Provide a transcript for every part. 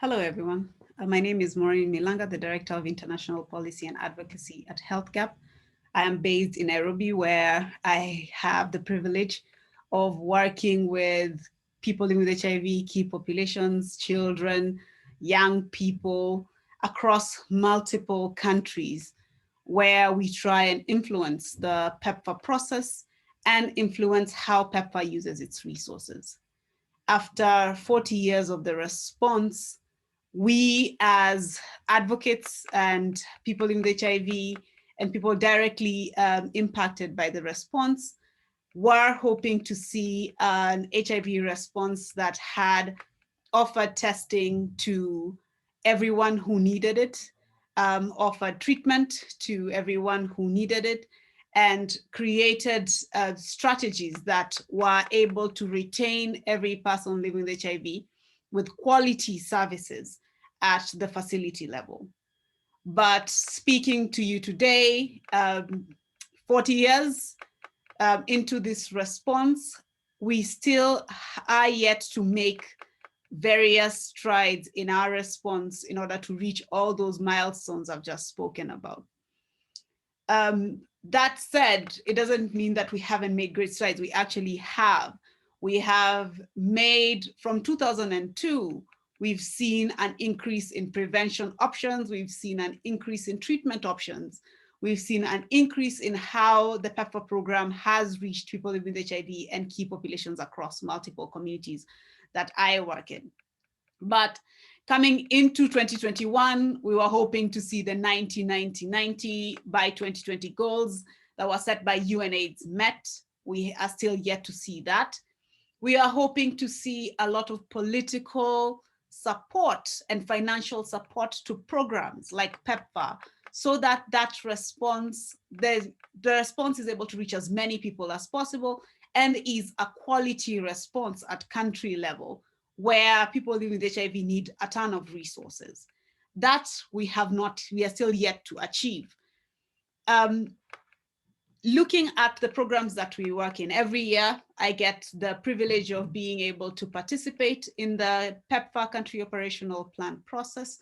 Hello, everyone. My name is Maureen Milanga, the Director of International Policy and Advocacy at HealthGap. I am based in Nairobi, where I have the privilege of working with people living with HIV, key populations, children, young people across multiple countries, where we try and influence the PEPFAR process and influence how PEPFAR uses its resources. After 40 years of the response, we as advocates and people in HIV and people directly impacted by the response were hoping to see an HIV response that had offered testing to everyone who needed it, offered treatment to everyone who needed it, and created strategies that were able to retain every person living with HIV with quality services at the facility level. But speaking to you today, 40 years into this response, we still are yet to make various strides in our response in order to reach all those milestones I've just spoken about. That said, it doesn't mean that we haven't made great strides. We actually have. We have made, from 2002, we've seen an increase in prevention options. We've seen an increase in treatment options. We've seen an increase in how the PEPFAR program has reached people living with HIV and key populations across multiple communities that I work in. But coming into 2021, we were hoping to see the 90-90-90 by 2020 goals that were set by UNAIDS met. We are still yet to see that. We are hoping to see a lot of political support and financial support to programs like PEPFAR, so that that response, the response is able to reach as many people as possible and is a quality response at country level, where people living with HIV need a ton of resources. That we are still yet to achieve. Looking at the programs that we work in, every year I get the privilege of being able to participate in the PEPFAR country operational plan process,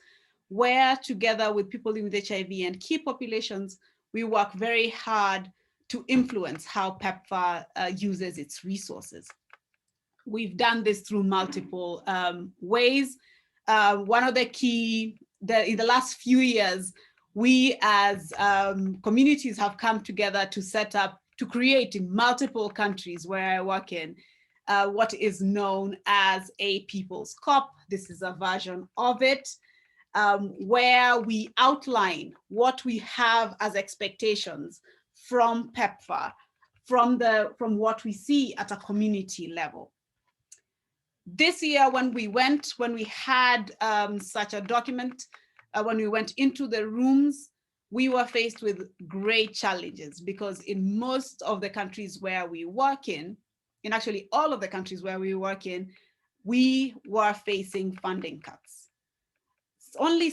where together with people living with HIV and key populations, we work very hard to influence how PEPFAR uses its resources. We've done this through multiple ways. One of the key, in the last few years, we as communities have come together to set up, to create in multiple countries where I work in, what is known as a People's COP. This is a version of it, where we outline what we have as expectations from PEPFAR, from what we see at a community level. This year, when we had such a document, when we went into the rooms, we were faced with great challenges, because in most of the countries where we work in actually all of the countries where we work in, we were facing funding cuts. Only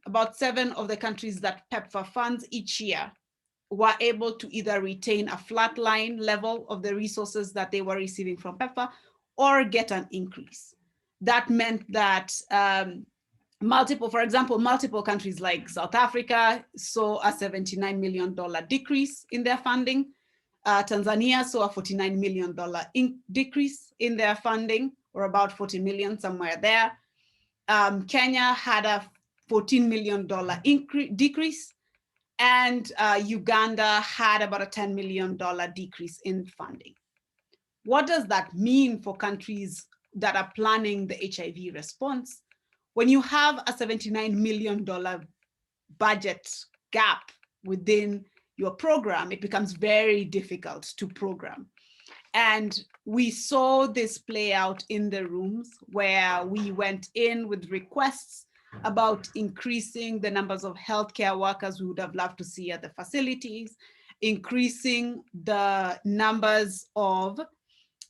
about seven of the countries that PEPFAR funds each year were able to either retain a flatline level of the resources that they were receiving from PEPFAR or get an increase. That meant that for example, multiple countries like South Africa saw a $79 million decrease in their funding. Tanzania saw a $49 million decrease in their funding, or about 40 million, somewhere there. Kenya had a $14 million decrease, and Uganda had about a $10 million decrease in funding. What does that mean for countries that are planning the HIV response? When you have a $79 million budget gap within your program, it becomes very difficult to program. And we saw this play out in the rooms, where we went in with requests about increasing the numbers of healthcare workers we would have loved to see at the facilities, increasing the numbers of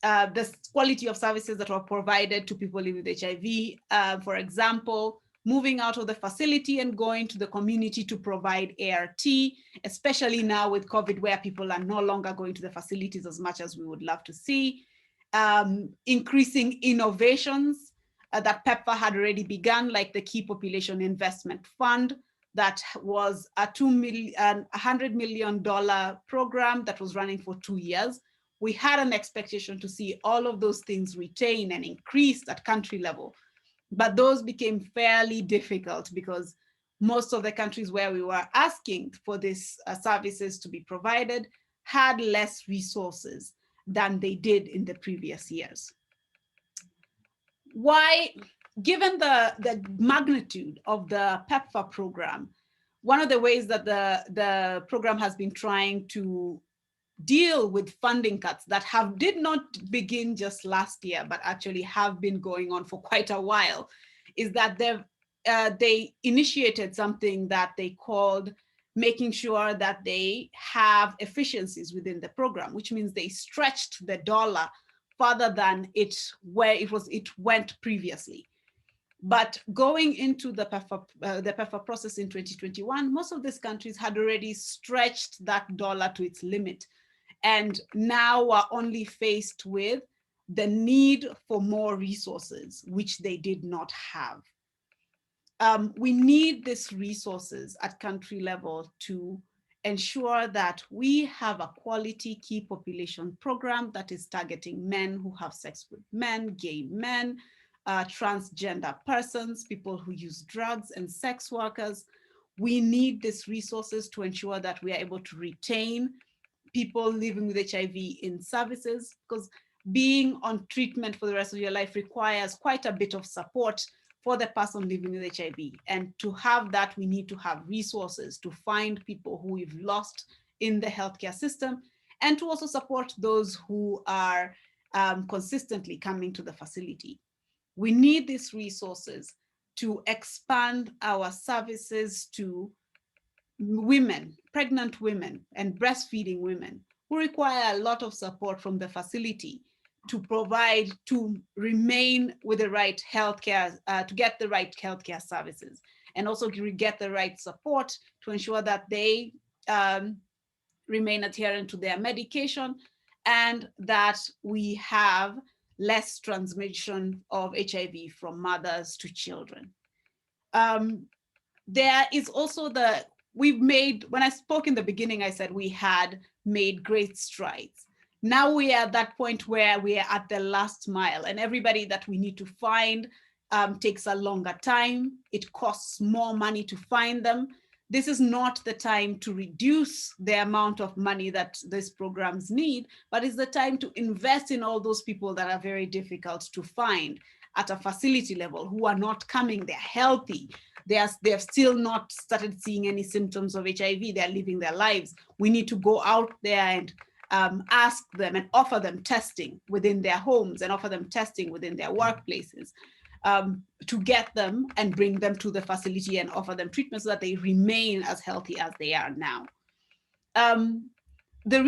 the quality of services that were provided to people living with HIV. For example, moving out of the facility and going to the community to provide ART, especially now with COVID, where people are no longer going to the facilities as much as we would love to see. Increasing innovations that PEPFAR had already begun, like the Key Population Investment Fund, that was a $100 million program that was running for 2 years. We had an expectation to see all of those things retain and increase at country level, but those became fairly difficult because most of the countries where we were asking for these services to be provided had less resources than they did in the previous years. Why, given the magnitude of the PEPFAR program, one of the ways that the program has been trying to deal with funding cuts that did not begin just last year, but actually have been going on for quite a while, is that they initiated something that they called making sure that they have efficiencies within the program, which means they stretched the dollar further than it went previously. But going into the PEPFAR process in 2021, most of these countries had already stretched that dollar to its limit, and now are only faced with the need for more resources, which they did not have. We need these resources at country level to ensure that we have a quality key population program that is targeting men who have sex with men, gay men, transgender persons, people who use drugs, and sex workers. We need these resources to ensure that we are able to retain people living with HIV in services, because being on treatment for the rest of your life requires quite a bit of support for the person living with HIV. And to have that, we need to have resources to find people who we've lost in the healthcare system, and to also support those who are consistently coming to the facility. We need these resources to expand our services to women, pregnant women, and breastfeeding women who require a lot of support from the facility to remain with the right healthcare, to get the right healthcare services, and also to get the right support to ensure that they remain adherent to their medication, and that we have less transmission of HIV from mothers to children. There is also when I spoke in the beginning, I said we had made great strides. Now we are at that point where we are at the last mile, and everybody that we need to find takes a longer time. It costs more money to find them. This is not the time to reduce the amount of money that these programs need, but it's the time to invest in all those people that are very difficult to find at a facility level, who are not coming, they're healthy. They have still not started seeing any symptoms of HIV. They're living their lives. We need to go out there and ask them and offer them testing within their homes, and offer them testing within their workplaces, to get them and bring them to the facility and offer them treatment so that they remain as healthy as they are now. Another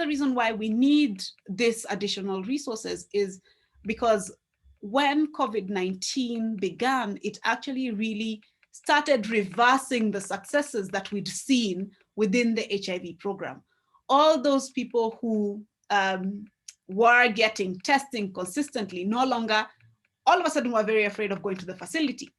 reason why we need this additional resources is because when COVID-19 began, it actually really started reversing the successes that we'd seen within the HIV program. All those people who were getting testing consistently no longer, all of a sudden, were very afraid of going to the facility,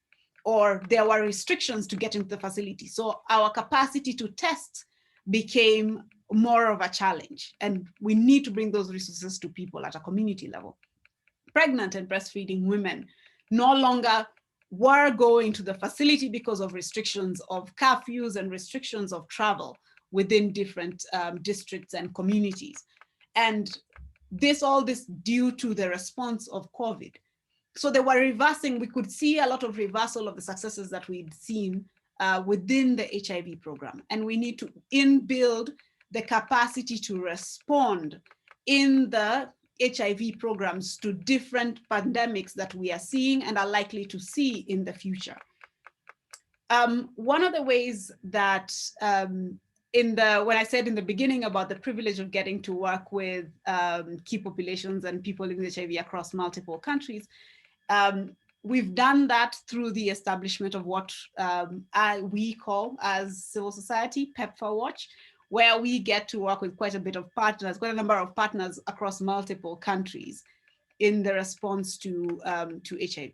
or there were restrictions to get into the facility. So our capacity to test became more of a challenge, and we need to bring those resources to people at a community level. Pregnant and breastfeeding women no longer were going to the facility because of restrictions of curfews and restrictions of travel within different districts and communities. And all this due to the response of COVID. So they were reversing, we could see a lot of reversal of the successes that we'd seen within the HIV program. And we need to build the capacity to respond in the HIV programs to different pandemics that we are seeing and are likely to see in the future. One of the ways that when I said in the beginning about the privilege of getting to work with key populations and people living with HIV across multiple countries, we've done that through the establishment of what we call as civil society, PEPFAR Watch, where we get to work with quite a number of partners across multiple countries in the response to HIV.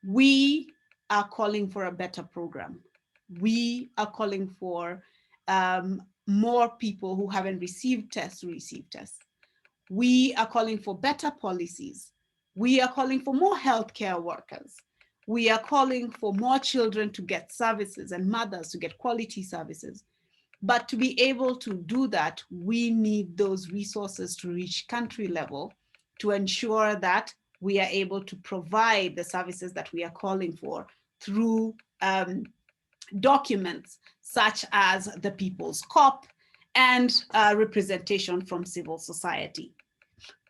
We are calling for a better program. We are calling for more people who haven't received tests to receive tests. We are calling for better policies. We are calling for more healthcare workers. We are calling for more children to get services and mothers to get quality services. But to be able to do that, we need those resources to reach country level to ensure that we are able to provide the services that we are calling for through documents such as the People's COP and representation from civil society.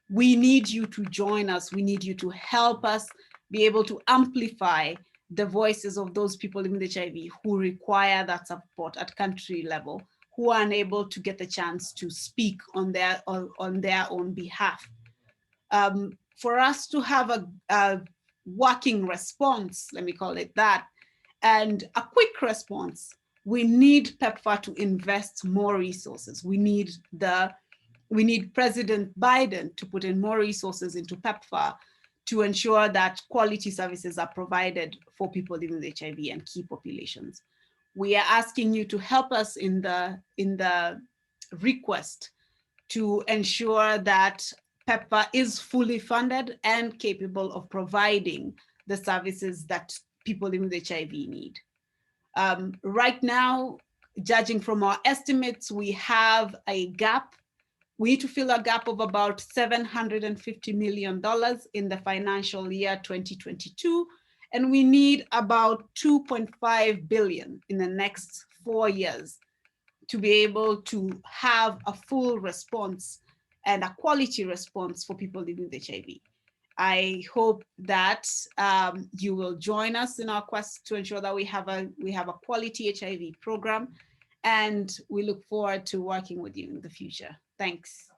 We need you to join us. We need you to help us be able to amplify the voices of those people living with HIV who require that support at country level, who are unable to get the chance to speak on their own behalf. For us to have a working response, let me call it that, and a quick response, we need PEPFAR to invest more resources. We need President Biden to put in more resources into PEPFAR to ensure that quality services are provided for people living with HIV and key populations. We are asking you to help us in the request to ensure that PEPFAR is fully funded and capable of providing the services that people living with HIV need. Right now, judging from our estimates, we have a gap. We need to fill a gap of about $750 million in the financial year 2022, and we need about 2.5 billion in the next 4 years to be able to have a full response and a quality response for people living with HIV. I hope that you will join us in our quest to ensure that we have a quality HIV program, and we look forward to working with you in the future. Thanks.